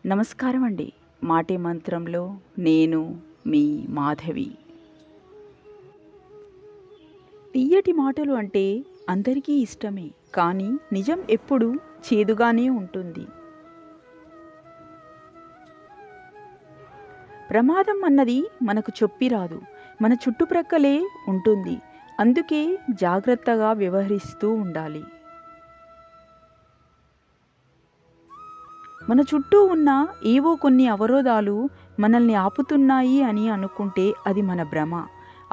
నమస్కారం అండి. మాటే మంత్రంలో నేను మీ మాధవి. తియ్యటి మాటలు అంటే అందరికీ ఇష్టమే. కానీ నిజం ఎప్పుడూ చేదుగానే ఉంటుంది. ప్రమాదం అన్నది మనకు చొప్పి రాదు. మన చుట్టుప్రక్కలే ఉంటుంది. అందుకే జాగ్రత్తగా వ్యవహరిస్తూ ఉండాలి. మన చుట్టూ ఉన్న ఏవో కొన్ని అవరోధాలు మనల్ని ఆపుతున్నాయి అని అనుకుంటే అది మన భ్రమ.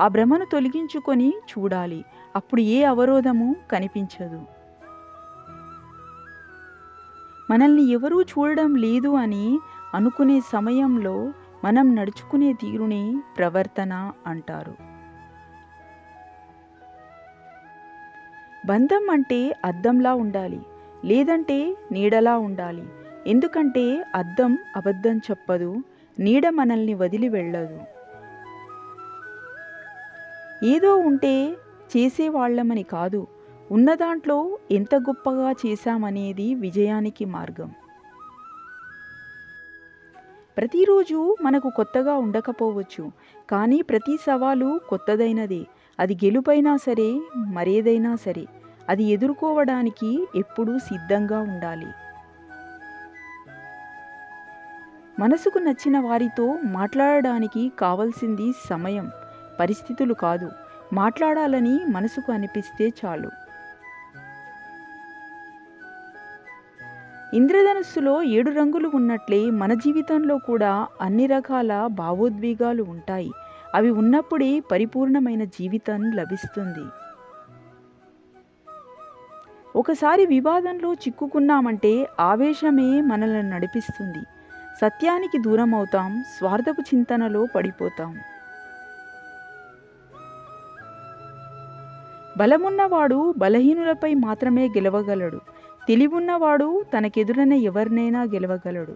ఆ భ్రమను తొలగించుకొని చూడాలి. అప్పుడు ఏ అవరోధము కనిపించదు. మనల్ని ఎవరూ చూడడం లేదు అని అనుకునే సమయంలో మనం నడుచుకునే తీరునే ప్రవర్తన అంటారు. బంధం అంటే అద్దంలా ఉండాలి, లేదంటే నీడలా ఉండాలి. ఎందుకంటే అద్దం అబద్ధం చెప్పదు, నీడ మనల్ని వదిలి వెళ్ళదు. ఏదో ఉంటే చేసేవాళ్ళమని కాదు, ఉన్నదాంట్లో ఎంత గొప్పగా చేశామనేది విజయానికి మార్గం. ప్రతిరోజు మనకు కొత్తగా ఉండకపోవచ్చు, కానీ ప్రతి సవాలు కొత్తదైనదే. అది గెలుపైనా సరే, మరేదైనా సరే, అది ఎదుర్కోవడానికి ఎప్పుడూ సిద్ధంగా ఉండాలి. మనసుకు నచ్చిన వారితో మాట్లాడడానికి కావలసింది సమయం, పరిస్థితులు కాదు. మాట్లాడాలని మనసుకు అనిపిస్తే చాలు. ఇంద్రధనుస్సులో 7 రంగులు ఉన్నట్లే మన జీవితంలో కూడా అన్ని రకాల భావోద్వేగాలు ఉంటాయి. అవి ఉన్నప్పుడే పరిపూర్ణమైన జీవితం లభిస్తుంది. ఒకసారి వివాదంలో చిక్కుకున్నామంటే ఆవేశమే మనల్ని నడిపిస్తుంది. సత్యానికి దూరం అవుతాం, స్వార్థపు చింతనలో పడిపోతాం. బలమున్నవాడు బలహీనులపై మాత్రమే గెలవగలడు. తెలివున్నవాడు తనకెదురైన ఎవరినైనా గెలవగలడు.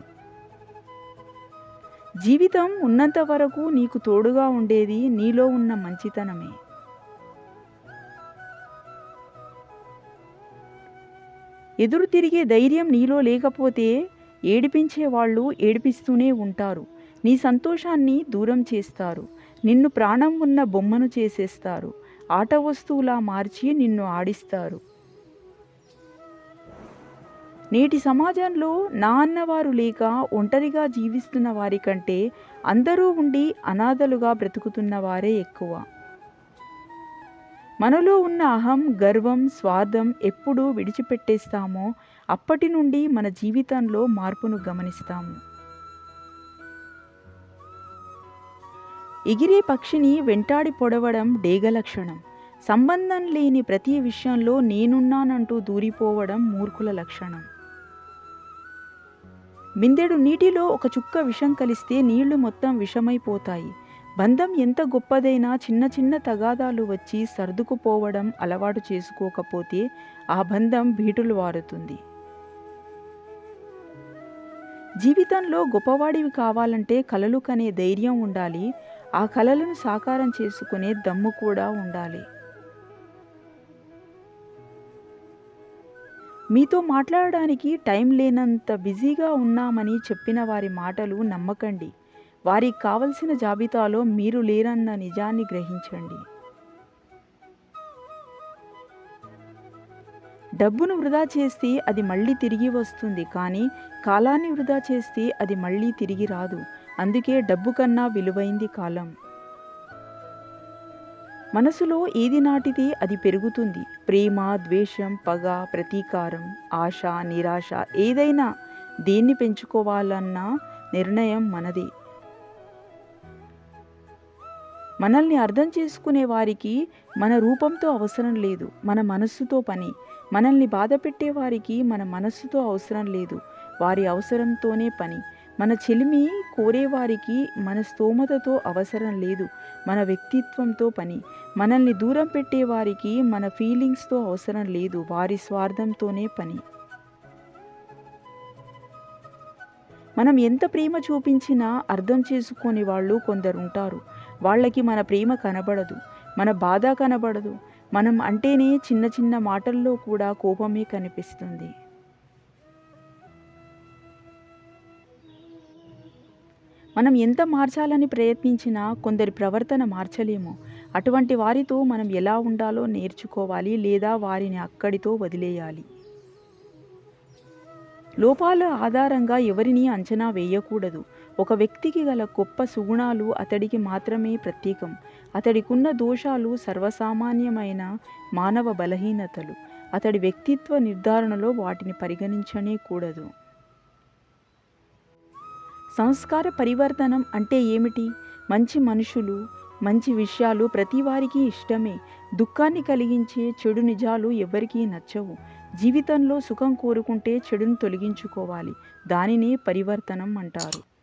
జీవితం ఉన్నంత వరకు నీకు తోడుగా ఉండేది నీలో ఉన్న మంచితనమే. ఎదురు తిరిగే ధైర్యం నీలో లేకపోతే ఏడిపించే వాళ్ళు ఏడిపిస్తూనే ఉంటారు. నీ సంతోషాన్ని దూరం చేస్తారు. నిన్ను ప్రాణం ఉన్న బొమ్మను చేసేస్తారు. ఆట వస్తువులా మార్చి నిన్ను ఆడిస్తారు. నేటి సమాజంలో నా అన్నవారు లేక ఒంటరిగా జీవిస్తున్న వారి కంటే అందరూ ఉండి అనాథలుగా బ్రతుకుతున్న వారే ఎక్కువ. మనలో ఉన్న అహం, గర్వం, స్వార్థం ఎప్పుడు విడిచిపెట్టేస్తామో అప్పటి నుండి మన జీవితంలో మార్పును గమనిస్తాము. ఎగిరే పక్షిని వెంటాడి పొడవడం డేగ లక్షణం. సంబంధం లేని ప్రతి విషయంలో నేనున్నానంటూ దూరిపోవడం మూర్ఖుల లక్షణం. బిందెడు నీటిలో ఒక చుక్క విషం కలిస్తే నీళ్లు మొత్తం విషమైపోతాయి. బంధం ఎంత గొప్పదైనా చిన్న చిన్న తగాదాలు వచ్చి సర్దుకుపోవడం అలవాటు చేసుకోకపోతే ఆ బంధం బీటులు వారుతుంది. జీవితంలో గొప్పవాడివి కావాలంటే కలలు కనే ధైర్యం ఉండాలి. ఆ కలలను సాకారం చేసుకునే దమ్ము కూడా ఉండాలి. మీతో మాట్లాడడానికి టైం లేనంత బిజీగా ఉన్నామని చెప్పిన వారి మాటలు నమ్మకండి. వారికి కావలసిన జాబితాలో మీరు లేరన్న నిజాన్ని గ్రహించండి. డబ్బును వృధా చేస్తే అది మళ్ళీ తిరిగి వస్తుంది, కానీ కాలాన్ని వృధా చేస్తే అది మళ్ళీ తిరిగి రాదు. అందుకే డబ్బు కన్నా విలువైంది కాలం. మనసులో ఏది నాటితే అది పెరుగుతుంది. ప్రేమ, ద్వేషం, పగ, ప్రతీకారం, ఆశ, నిరాశ, ఏదైనా దేన్ని పెంచుకోవాలన్న నిర్ణయం మనదే. మనల్ని అర్థం చేసుకునే వారికి మన రూపంతో అవసరం లేదు, మన మనస్సుతో పని. మనల్ని బాధ పెట్టేవారికి మన మనస్సుతో అవసరం లేదు, వారి అవసరంతోనే పని. మన చెలిమి కోరేవారికి మన స్తోమతతో అవసరం లేదు, మన వ్యక్తిత్వంతో పని. మనల్ని దూరం పెట్టేవారికి మన ఫీలింగ్స్తో అవసరం లేదు, వారి స్వార్థంతోనే పని. మనం ఎంత ప్రేమ చూపించినా అర్థం చేసుకునే వాళ్ళు కొందరుంటారు. వాళ్ళకి మన ప్రేమ కనబడదు, మన బాధ కనబడదు. మనం అంటేనే చిన్న చిన్న మాటల్లో కూడా కోపమే కనిపిస్తుంది. మనం ఎంత మార్చాలని ప్రయత్నించినా కొందరి ప్రవర్తన మార్చలేము. అటువంటి వారితో మనం ఎలా ఉండాలో నేర్చుకోవాలి, లేదా వారిని అక్కడితో వదిలేయాలి. లోపాల ఆధారంగా ఎవరిని అంచనా వేయకూడదు. ఒక వ్యక్తికి గల గొప్ప సుగుణాలు అతడికి మాత్రమే ప్రత్యేకం. అతడికున్న దోషాలు సర్వసామాన్యమైన మానవ బలహీనతలు. అతడి వ్యక్తిత్వ నిర్ధారణలో వాటిని పరిగణించనే కూడదు. సంస్కార పరివర్తనం అంటే ఏమిటి? మంచి మనుషులు, మంచి విషయాలు ప్రతి వారికి ఇష్టమే. దుఃఖాన్ని కలిగించే చెడు నిజాలు ఎవ్వరికీ నచ్చవు. జీవితంలో సుఖం కోరుకుంటే చెడును తొలగించుకోవాలి. దానినే పరివర్తనం అంటారు.